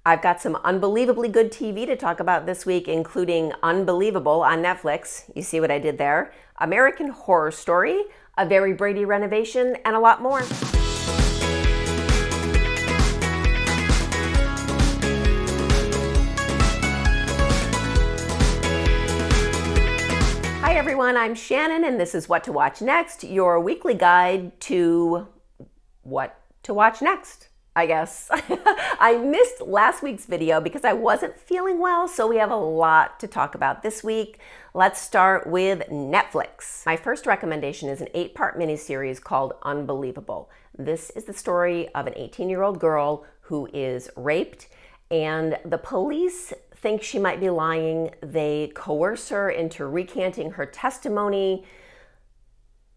I've got some unbelievably good TV to talk about this week, including Unbelievable on Netflix. You see what I did there? American Horror Story, a very Brady renovation, and a lot more. Hi everyone, I'm Shannon and this is What to Watch Next, your weekly guide to what to watch next, I guess. I missed last week's video because I wasn't feeling well, so we have a lot to talk about this week. Let's start with Netflix. My first recommendation is an 8-part miniseries called Unbelievable. This is the story of an 18-year-old girl who is raped, and the police think she might be lying. They coerce her into recanting her testimony,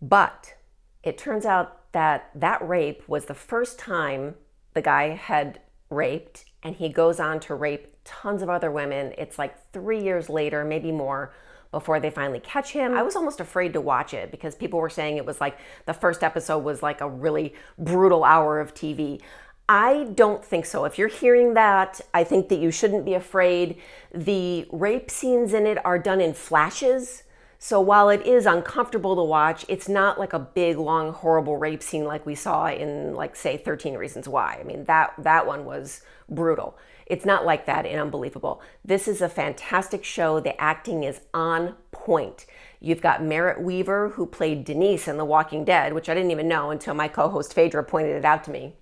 but it turns out that that rape was the first time the guy had raped, and he goes on to rape tons of other women. It's like 3 years later, maybe more, before they finally catch him. I was almost afraid to watch it because people were saying it was like the first episode was like a really brutal hour of TV. I don't think so. If you're hearing that, I think that you shouldn't be afraid. The rape scenes in it are done in flashes. So while it is uncomfortable to watch, it's not like a big, long, horrible rape scene like we saw in, like, say, 13 Reasons Why. I mean, that one was brutal. It's not like that in Unbelievable. This is a fantastic show. The acting is on point. You've got Merritt Weaver, who played Denise in The Walking Dead, which I didn't even know until my co-host Phaedra pointed it out to me.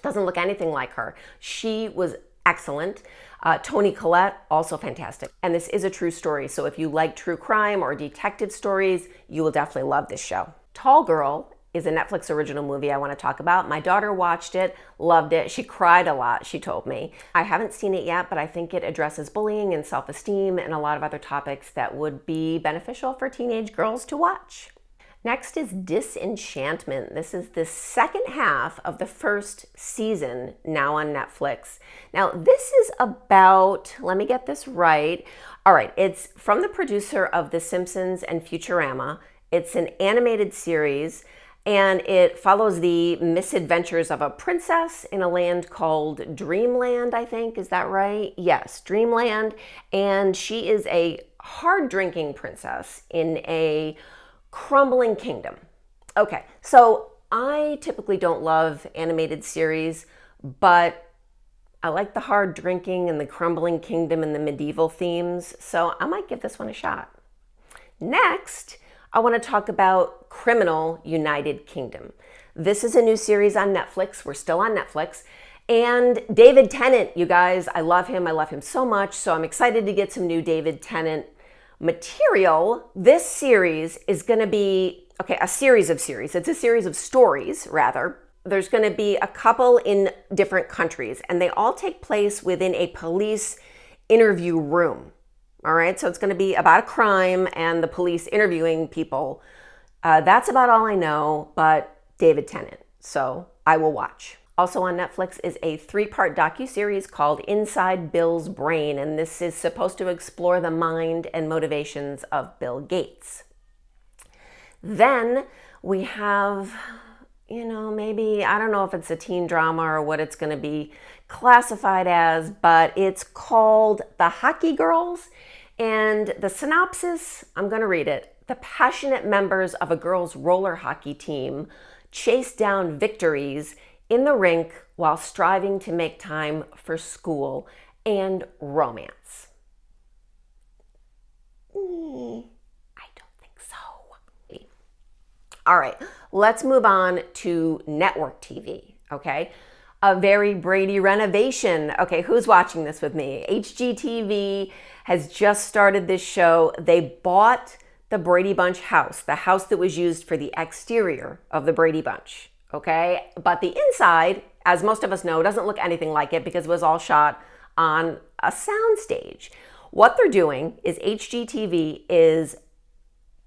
Doesn't look anything like her. She was excellent. Toni Collette, also fantastic. And this is a true story, so if you like true crime or detective stories, you will definitely love this show. Tall Girl is a Netflix original movie I want to talk about. My daughter watched it, loved it. She cried a lot, she told me. I haven't seen it yet, but I think it addresses bullying and self-esteem and a lot of other topics that would be beneficial for teenage girls to watch. Next is Disenchantment. This is the second half of the first season now on Netflix. Now, this is about, let me get this right. All right, it's from the producer of The Simpsons and Futurama. It's an animated series, and it follows the misadventures of a princess in a land called Dreamland, I think. Is that right? Yes, Dreamland. And she is a hard-drinking princess in a crumbling kingdom. Okay, so I typically don't love animated series, but I like the hard drinking and the crumbling kingdom and the medieval themes, so I might give this one a shot. Next, I want to talk about Criminal United Kingdom. This is a new series on Netflix. We're still on Netflix. And David Tennant, you guys, I love him. I love him so much, so I'm excited to get some new David Tennant material. This series is going to be, a series of series. It's a series of stories, rather. There's going to be a couple in different countries, and they all take place within a police interview room. All right, so it's going to be about a crime and the police interviewing people. That's about all I know, but David Tennant, so I will watch. Also on Netflix is a 3-part docuseries called Inside Bill's Brain, and this is supposed to explore the mind and motivations of Bill Gates. Then we have, maybe, I don't know if it's a teen drama or what it's going to be classified as, but it's called The Hockey Girls, and the synopsis, I'm going to read it. The passionate members of a girls' roller hockey team chase down victories in the rink while striving to make time for school and romance. I don't think so. All right, let's move on to network TV, okay? A very Brady renovation. Okay, who's watching this with me? HGTV has just started this show. They bought the Brady Bunch house, the house that was used for the exterior of the Brady Bunch. Okay, but the inside, as most of us know, doesn't look anything like it because it was all shot on a soundstage. What they're doing is HGTV is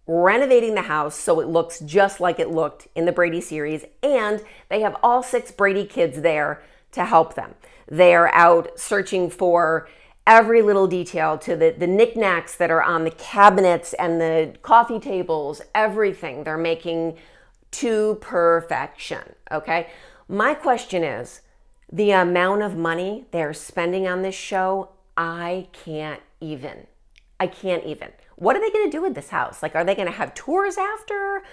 renovating the house so it looks just like it looked in the Brady series, and they have all 6 Brady kids there to help them. They're out searching for every little detail, to the knickknacks that are on the cabinets and the coffee tables, everything they're making to perfection, okay? My question is, The amount of money they're spending on this show, I can't even. What are they going to do with this house? Like, are they going to have tours after?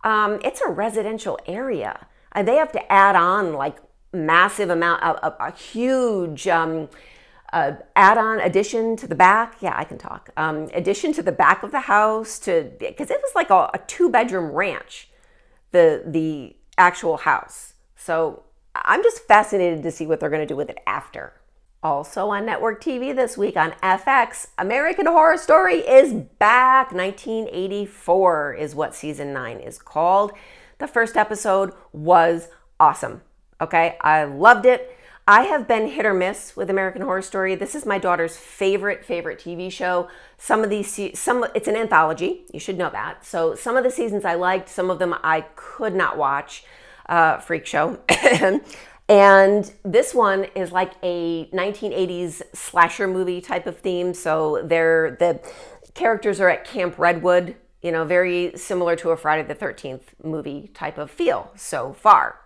It's a residential area. They have to add on like massive amount of a huge add-on addition to the back. Yeah, I can talk. Addition to the back of the house because it was like a 2-bedroom ranch, the actual house. So I'm just fascinated to see what they're going to do with it after. Also on network TV this week on FX, American Horror Story is back. 1984 is what season 9 is called. The first episode was awesome. Okay, I loved it. I have been hit or miss with American Horror Story. This is my daughter's favorite TV show. It's an anthology. You should know that. So some of the seasons I liked, some of them I could not watch. Freak show. And this one is like a 1980s slasher movie type of theme. So the characters are at Camp Redwood, very similar to a Friday the 13th movie type of feel so far.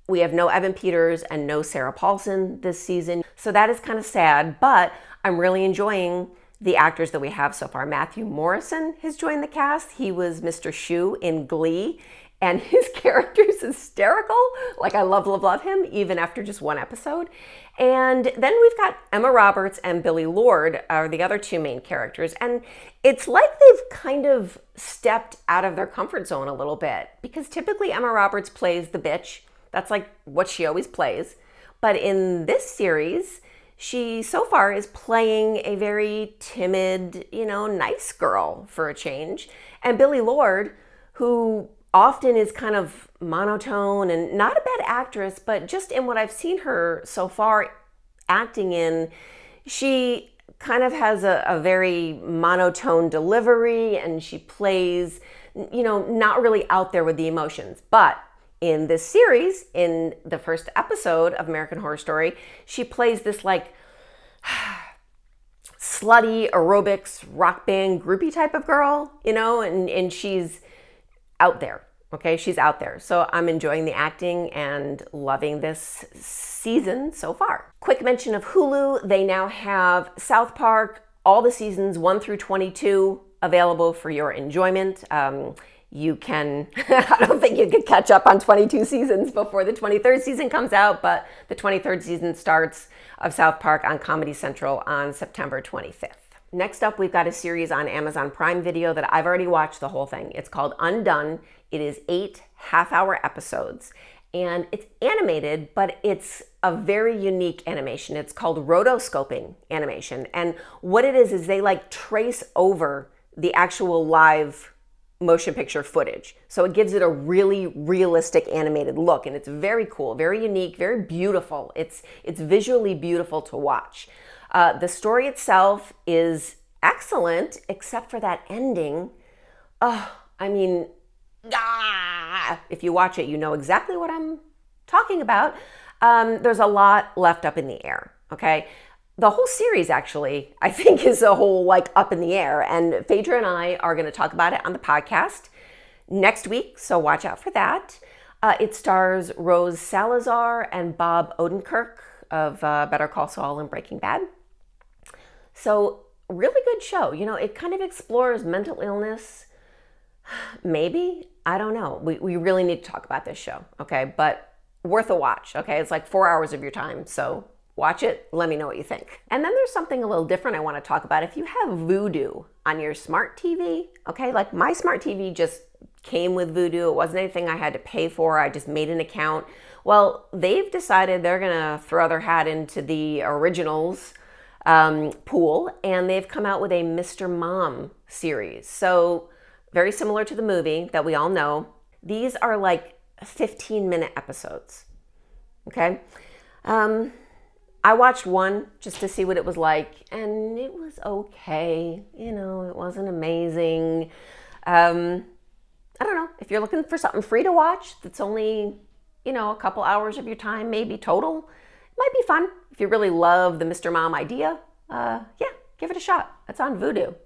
We have no Evan Peters and no Sarah Paulson this season. So that is kind of sad, but I'm really enjoying the actors that we have so far. Matthew Morrison has joined the cast. He was Mr. Shu in Glee, and his character is hysterical. Like, I love him, even after just one episode. And then we've got Emma Roberts and Billy Lord are the other two main characters. And it's like they've kind of stepped out of their comfort zone a little bit, because typically Emma Roberts plays the bitch. That's like what she always plays. But in this series, she so far is playing a very timid, nice girl for a change. And Billy Lord, who often is kind of monotone and not a bad actress, but just in what I've seen her so far acting in, she kind of has a very monotone delivery, and she plays, not really out there with the emotions. But in this series, in the first episode of American Horror Story, she plays this like slutty aerobics rock band groupie type of girl, and she's out there. Okay, she's out there. So I'm enjoying the acting and loving this season so far. Quick mention of Hulu. They now have South Park, all the seasons 1 through 22 available for your enjoyment. You can, I don't think you could catch up on 22 seasons before the 23rd season comes out, but the 23rd season starts of South Park on Comedy Central on September 25th. Next up, we've got a series on Amazon Prime Video that I've already watched the whole thing. It's called Undone. It is 8 half-hour episodes, and it's animated, but it's a very unique animation. It's called rotoscoping animation, and what it is they like trace over the actual live motion picture footage. So it gives it a really realistic animated look, and it's very cool, very unique, very beautiful. It's visually beautiful to watch. The story itself is excellent, except for that ending. If you watch it, you know exactly what I'm talking about. There's a lot left up in the air, okay? The whole series, actually, I think is a whole up in the air. And Phaedra and I are going to talk about it on the podcast next week, so watch out for that. It stars Rose Salazar and Bob Odenkirk of Better Call Saul and Breaking Bad. So really good show. It kind of explores mental illness. Maybe, I don't know. We really need to talk about this show, okay? But worth a watch, okay? It's like 4 hours of your time, so watch it. Let me know what you think. And then there's something a little different I want to talk about. If you have Vudu on your smart TV, okay? Like my smart TV just came with Vudu. It wasn't anything I had to pay for. I just made an account. Well, they've decided they're going to throw their hat into the originals pool, and they've come out with a Mr. Mom series. So very similar to the movie that we all know. These are like 15-minute episodes, okay? I watched one just to see what it was like, and it was okay. It wasn't amazing. I don't know. If you're looking for something free to watch that's only, a couple hours of your time, maybe total, it might be fun. If you really love the Mr. Mom idea, give it a shot. It's on Vudu.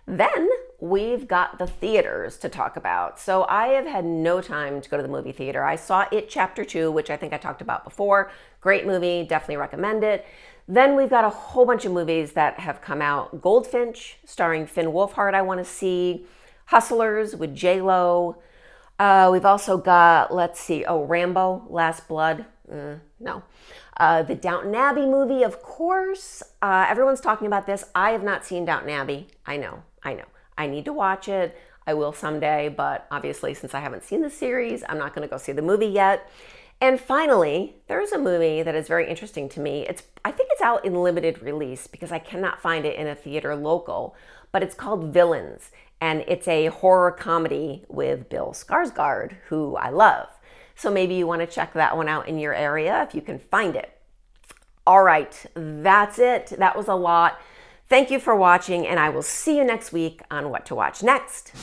Then we've got the theaters to talk about. So I have had no time to go to the movie theater. I saw It Chapter 2, which I think I talked about before. Great movie, definitely recommend it. Then we've got a whole bunch of movies that have come out. Goldfinch, starring Finn Wolfhard, I want to see. Hustlers with J-Lo. We've also got, let's see, Rambo, Last Blood. No. The Downton Abbey movie, of course. Everyone's talking about this. I have not seen Downton Abbey. I know. I need to watch it. I will someday, but obviously since I haven't seen the series, I'm not going to go see the movie yet. And finally, there's a movie that is very interesting to me. I think it's out in limited release because I cannot find it in a theater local, but it's called Villains, and it's a horror comedy with Bill Skarsgård, who I love. So maybe you want to check that one out in your area if you can find it. All right, that's it. That was a lot. Thank you for watching, and I will see you next week on What to Watch Next.